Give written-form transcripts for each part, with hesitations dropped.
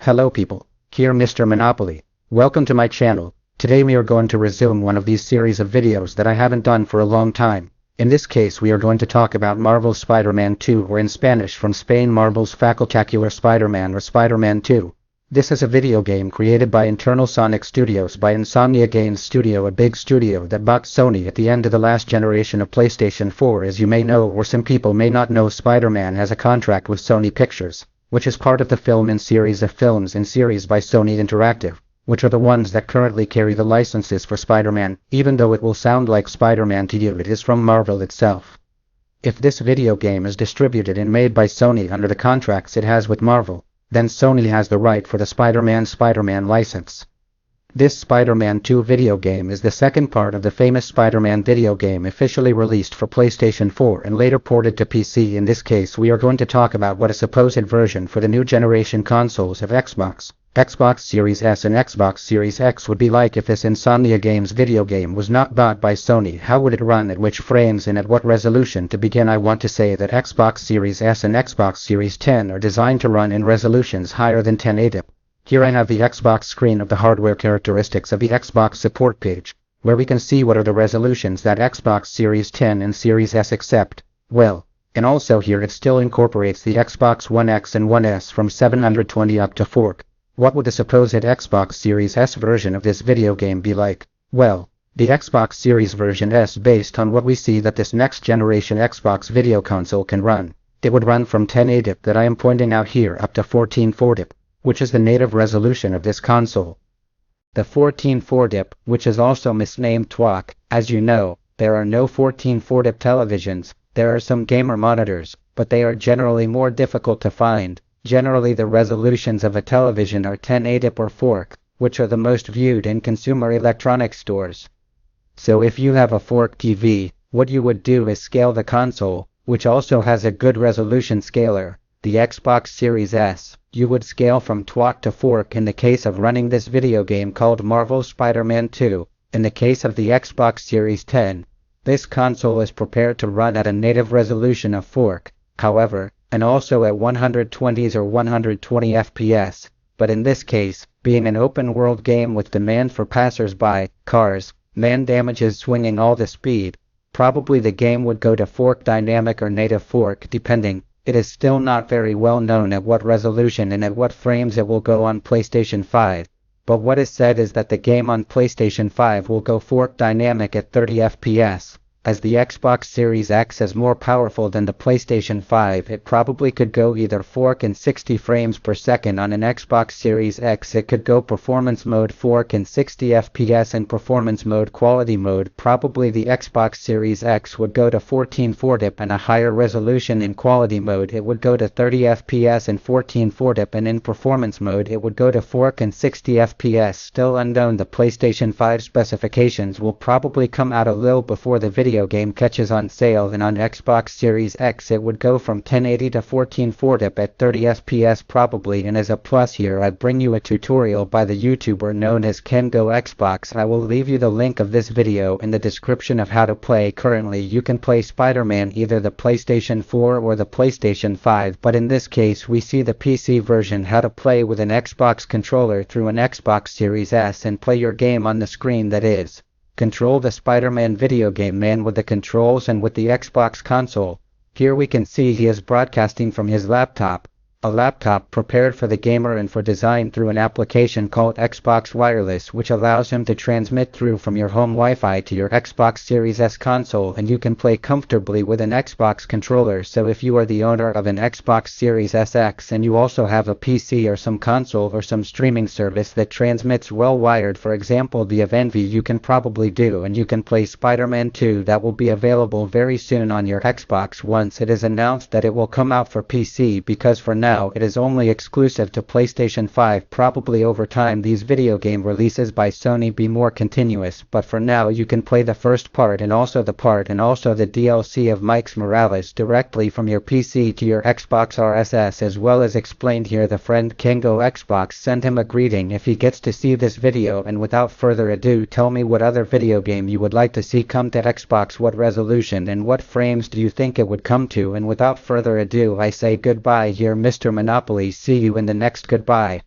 Hello people, here Mr. Monopoly. Welcome to my channel. Today we are going to resume one of these series of videos that I haven't done for a long time. In this case we are going to talk about Marvel's Spider-Man 2, or in Spanish from Spain Marvel's Spectacular Spider-Man or Spider-Man 2. This is a video game created by Internal Sonic Studios by Insomnia Games Studio, a big studio that bought Sony at the end of the last generation of PlayStation 4. As you may know, or some people may not know, Spider-Man has a contract with Sony Pictures, which is part of the film and series of films and series by Sony Interactive, which are the ones that currently carry the licenses for Spider-Man. Even though it will sound like Spider-Man to you, it is from Marvel itself. If this video game is distributed and made by Sony under the contracts it has with Marvel, then Sony has the right for the Spider-Man license. This Spider-Man 2 video game is the second part of the famous Spider-Man video game officially released for PlayStation 4 and later ported to PC. In this case we are going to talk about what a supposed version for the new generation consoles of Xbox Series S and Xbox Series X would be like if this Insomnia Games video game was not bought by Sony. How would it run, at which frames, and at what resolution? To begin, I want to say that Xbox Series S and Xbox Series X are designed to run in resolutions higher than 1080p. Here I have the Xbox screen of the hardware characteristics of the Xbox support page, where we can see what are the resolutions that Xbox Series X and Series S accept. Well, and also here it still incorporates the Xbox One X and One S from 720 up to 4K. What would the supposed Xbox Series S version of this video game be like? Well, the Xbox Series version S, based on what we see that this next generation Xbox video console can run, it would run from 1080p that I am pointing out here up to 1440p, which is the native resolution of this console. The 1440p, which is also misnamed TWAC. As you know, there are no 1440p televisions. There are some gamer monitors, but they are generally more difficult to find. Generally the resolutions of a television are 1080p or 4K, which are the most viewed in consumer electronics stores. So if you have a 4K TV, what you would do is scale the console, which also has a good resolution scaler, the Xbox Series S. You would scale from TWAC to 4K in the case of running this video game called Marvel's Spider-Man 2. In the case of the Xbox Series X, this console is prepared to run at a native resolution of 4K, however, and also at 120s or 120 FPS, but in this case, being an open-world game with demand for passers-by, cars, man damages swinging all the speed, probably the game would go to 4K dynamic or native 4K depending. It is still not very well known at what resolution and at what frames it will go on PlayStation 5, but what is said is that the game on PlayStation 5 will go 4K dynamic at 30 FPS. As the Xbox Series X is more powerful than the PlayStation 5, it probably could go either 4K and 60 frames per second. On an Xbox Series X it could go performance mode 4K and 60 FPS, and performance mode quality mode probably the Xbox Series X would go to 1440p, and a higher resolution in quality mode it would go to 30 FPS and 1440p, and in performance mode it would go to 4K and 60 FPS. Still unknown. The PlayStation 5 specifications will probably come out a little before the video game catches on sale, and on Xbox Series X it would go from 1080 to 1440p at 30 FPS probably. And as a plus here I bring you a tutorial by the YouTuber known as Kengo Xbox. I will leave you the link of this video in the description of how to play. Currently you can play Spider-Man either the PlayStation 4 or the PlayStation 5, but in this case we see the PC version, how to play with an Xbox controller through an Xbox Series S and play your game on the screen, that is, control the Spider-Man video game man with the controls and with the Xbox console. Here we can see he is broadcasting from his laptop, a laptop prepared for the gamer and for design through an application called Xbox Wireless, which allows him to transmit through from your home Wi-Fi to your Xbox Series S console, and you can play comfortably with an Xbox controller. So if you are the owner of an Xbox Series SX and you also have a PC or some console or some streaming service that transmits well wired, for example the of Envy, you can probably do, and you can play Spider-Man 2. That will be available very soon on your Xbox once it is announced that it will come out for PC, because for now it is only exclusive to PlayStation 5. Probably over time these video game releases by Sony be more continuous, but for now you can play the first part and also the DLC of Miles Morales directly from your PC to your Xbox RSS, as well as explained here. The friend Kengo Xbox sent him a greeting if he gets to see this video. And without further ado, tell me what other video game you would like to see come to Xbox, what resolution and what frames do you think it would come to. And without further ado I say goodbye here Mr. Monopoly. See you in the next. Goodbye.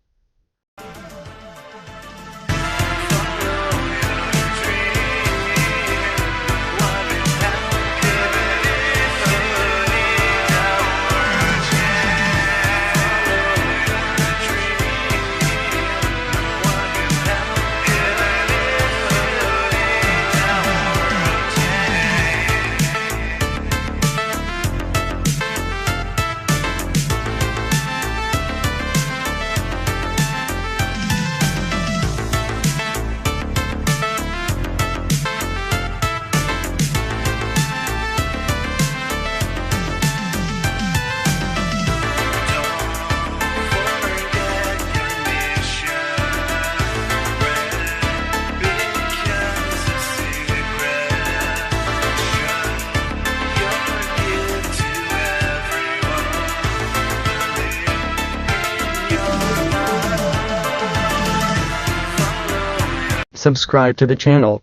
subscribe to the channel.